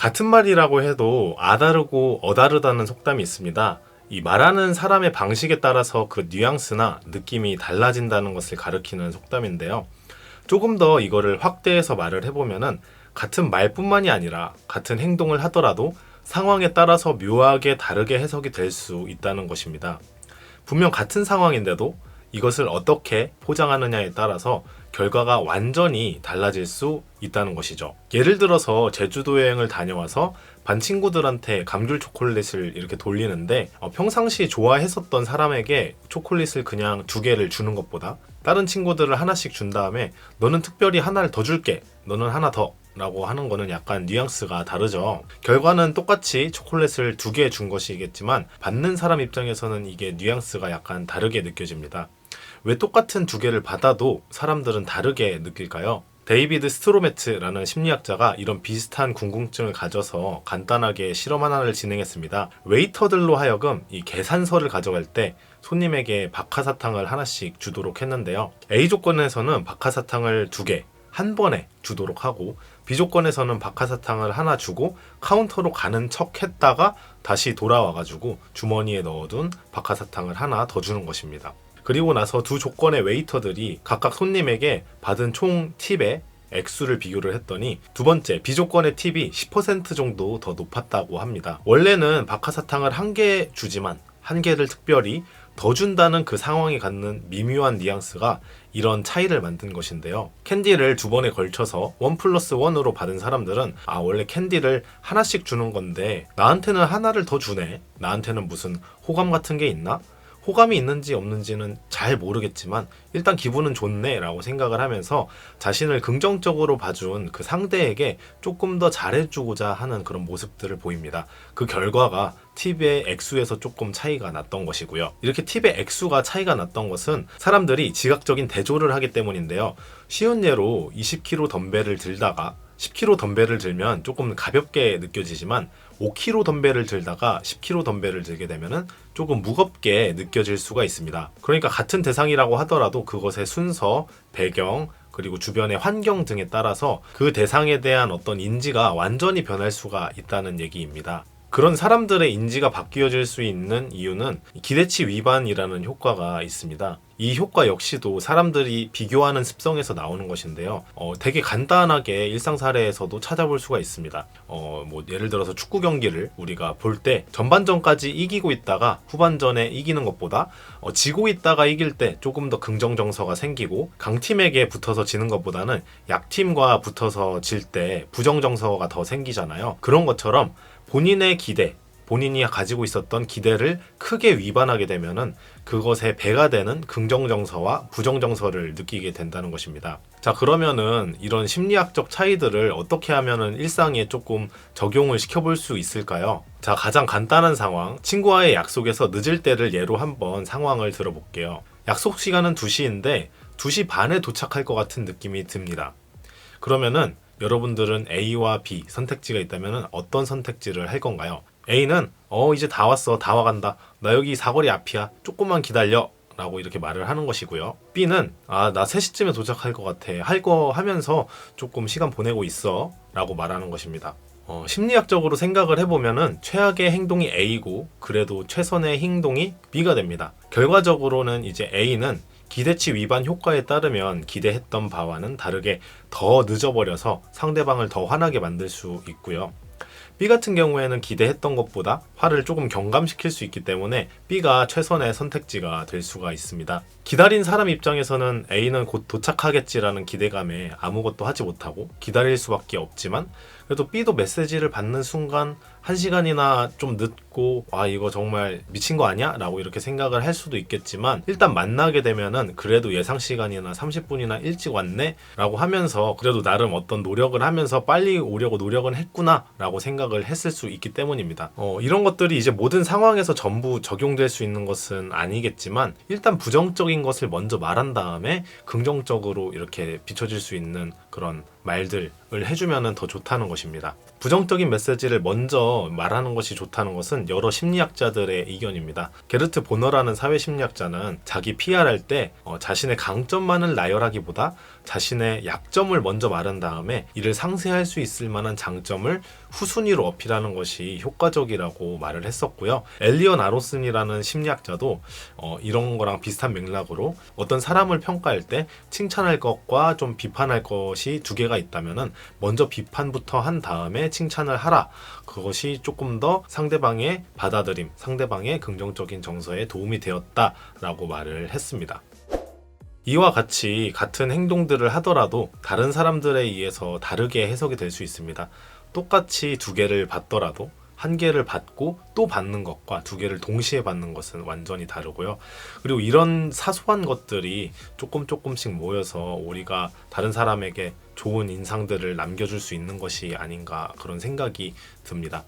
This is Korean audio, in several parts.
같은 말이라고 해도 아다르고 어다르다는 속담이 있습니다. 이 말하는 사람의 방식에 따라서 그 뉘앙스나 느낌이 달라진다는 것을 가리키는 속담인데요. 조금 더 이거를 확대해서 말을 해보면은 같은 말뿐만이 아니라 같은 행동을 하더라도 상황에 따라서 묘하게 다르게 해석이 될 수 있다는 것입니다. 분명 같은 상황인데도 이것을 어떻게 포장하느냐에 따라서 결과가 완전히 달라질 수 있다는 것이죠. 예를 들어서 제주도 여행을 다녀와서 반 친구들한테 감귤 초콜릿을 이렇게 돌리는데 평상시 좋아했었던 사람에게 초콜릿을 그냥 2개를 주는 것보다 다른 친구들을 하나씩 준 다음에 너는 특별히 하나를 더 줄게, 너는 하나 더 라고 하는 거는 약간 뉘앙스가 다르죠. 결과는 똑같이 초콜릿을 2개 준 것이겠지만 받는 사람 입장에서는 이게 뉘앙스가 약간 다르게 느껴집니다. 왜 똑같은 2개를 받아도 사람들은 다르게 느낄까요? 데이비드 스트로메트라는 심리학자가 이런 비슷한 궁금증을 가져서 간단하게 실험 하나를 진행했습니다. 웨이터들로 하여금 이 계산서를 가져갈 때 손님에게 박하사탕을 하나씩 주도록 했는데요. A 조건에서는 박하사탕을 2개 한 번에 주도록 하고, B조건에서는 박하사탕을 하나 주고 카운터로 가는 척 했다가 다시 돌아와가지고 주머니에 넣어둔 박하사탕을 하나 더 주는 것입니다. 그리고 나서 2 조건의 웨이터들이 각각 손님에게 받은 총 팁의 액수를 비교를 했더니 두 번째 B조건의 팁이 10% 정도 더 높았다고 합니다. 원래는 박하사탕을 1개 주지만 1개를 특별히 더 준다는 그 상황이 갖는 미묘한 뉘앙스가 이런 차이를 만든 것인데요. 캔디를 2번에 걸쳐서 1+1으로 받은 사람들은 원래 캔디를 하나씩 주는 건데 나한테는 하나를 더 주네, 나한테는 무슨 호감 같은 게 있나? 호감이 있는지 없는지는 잘 모르겠지만 일단 기분은 좋네 라고 생각을 하면서 자신을 긍정적으로 봐준 그 상대에게 조금 더 잘해주고자 하는 그런 모습들을 보입니다. 그 결과가 팁의 액수에서 조금 차이가 났던 것이고요. 이렇게 팁의 액수가 차이가 났던 것은 사람들이 지각적인 대조를 하기 때문인데요. 쉬운 예로 20kg 덤벨을 들다가 10kg 덤벨을 들면 조금 가볍게 느껴지지만 5kg 덤벨을 들다가 10kg 덤벨을 들게 되면 조금 무겁게 느껴질 수가 있습니다. 그러니까 같은 대상이라고 하더라도 그것의 순서, 배경, 그리고 주변의 환경 등에 따라서 그 대상에 대한 어떤 인지가 완전히 변할 수가 있다는 얘기입니다. 그런 사람들의 인지가 바뀌어질 수 있는 이유는 기대치 위반이라는 효과가 있습니다. 이 효과 역시도 사람들이 비교하는 습성에서 나오는 것인데요. 되게 간단하게 일상 사례에서도 찾아볼 수가 있습니다. 예를 들어서 축구 경기를 우리가 볼 때 전반전까지 이기고 있다가 후반전에 이기는 것보다 지고 있다가 이길 때 조금 더 긍정정서가 생기고, 강팀에게 붙어서 지는 것보다는 약팀과 붙어서 질 때 부정정서가 더 생기잖아요. 그런 것처럼 본인의 기대, 본인이 가지고 있었던 기대를 크게 위반하게 되면은 그것에 배가 되는 긍정정서와 부정정서를 느끼게 된다는 것입니다. 자, 그러면은 이런 심리학적 차이들을 어떻게 하면은 일상에 조금 적용을 시켜볼 수 있을까요? 자, 가장 간단한 상황, 친구와의 약속에서 늦을 때를 예로 한번 상황을 들어볼게요. 약속 시간은 2시인데 2시 반에 도착할 것 같은 느낌이 듭니다. 그러면은 여러분들은 A와 B 선택지가 있다면 어떤 선택지를 할 건가요? A는 이제 다 왔어, 다 와간다, 나 여기 사거리 앞이야, 조금만 기다려 라고 이렇게 말을 하는 것이고요. B는 나 3시쯤에 도착할 것 같아, 할 거 하면서 조금 시간 보내고 있어 라고 말하는 것입니다. 심리학적으로 생각을 해보면은 최악의 행동이 A고 그래도 최선의 행동이 B가 됩니다. 결과적으로는 이제 A는 기대치 위반 효과에 따르면 기대했던 바와는 다르게 더 늦어버려서 상대방을 더 화나게 만들 수 있고요. B 같은 경우에는 기대했던 것보다 화를 조금 경감시킬 수 있기 때문에 B가 최선의 선택지가 될 수가 있습니다. 기다린 사람 입장에서는 A는 곧 도착하겠지라는 기대감에 아무것도 하지 못하고 기다릴 수밖에 없지만, 그래도 B도 메시지를 받는 순간 1시간이나 좀 늦고 이거 정말 미친 거 아니야? 라고 이렇게 생각을 할 수도 있겠지만, 일단 만나게 되면은 그래도 예상 시간이나 30분이나 일찍 왔네? 라고 하면서 그래도 나름 어떤 노력을 하면서 빨리 오려고 노력은 했구나 라고 생각을 했을 수 있기 때문입니다. 이런 것들이 이제 모든 상황에서 전부 적용될 수 있는 것은 아니겠지만 일단 부정적인 것을 먼저 말한 다음에 긍정적으로 이렇게 비춰질 수 있는 그런 말들을 해주면 더 좋다는 것입니다. 부정적인 메시지를 먼저 말하는 것이 좋다는 것은 여러 심리학자들의 의견입니다. 게르트 보너라는 사회심리학자는 자기 PR할 때 자신의 강점만을 나열하기보다 자신의 약점을 먼저 말한 다음에 이를 상쇄할 수 있을 만한 장점을 후순위로 어필하는 것이 효과적이라고 말을 했었고요. 엘리언 아로슨이라는 심리학자도 이런 거랑 비슷한 맥락으로 어떤 사람을 평가할 때 칭찬할 것과 좀 비판할 것이 두 개가 있다면은 먼저 비판부터 한 다음에 칭찬을 하라. 그것이 조금 더 상대방의 받아들임, 상대방의 긍정적인 정서에 도움이 되었다라고 말을 했습니다. 이와 같이 같은 행동들을 하더라도 다른 사람들에 의해서 다르게 해석이 될 수 있습니다. 똑같이 두 개를 받더라도 한 개를 받고 또 받는 것과 두 개를 동시에 받는 것은 완전히 다르고요. 그리고 이런 사소한 것들이 조금씩 모여서 우리가 다른 사람에게 좋은 인상들을 남겨줄 수 있는 것이 아닌가 그런 생각이 듭니다.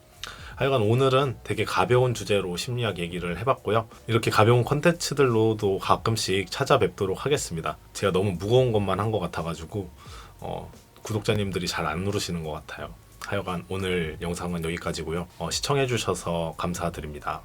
하여간 오늘은 되게 가벼운 주제로 심리학 얘기를 해봤고요. 이렇게 가벼운 컨텐츠들로도 가끔씩 찾아뵙도록 하겠습니다. 제가 너무 무거운 것만 한 것 같아가지고 구독자님들이 잘 안 누르시는 것 같아요. 하여간 오늘 영상은 여기까지고요. 시청해주셔서 감사드립니다.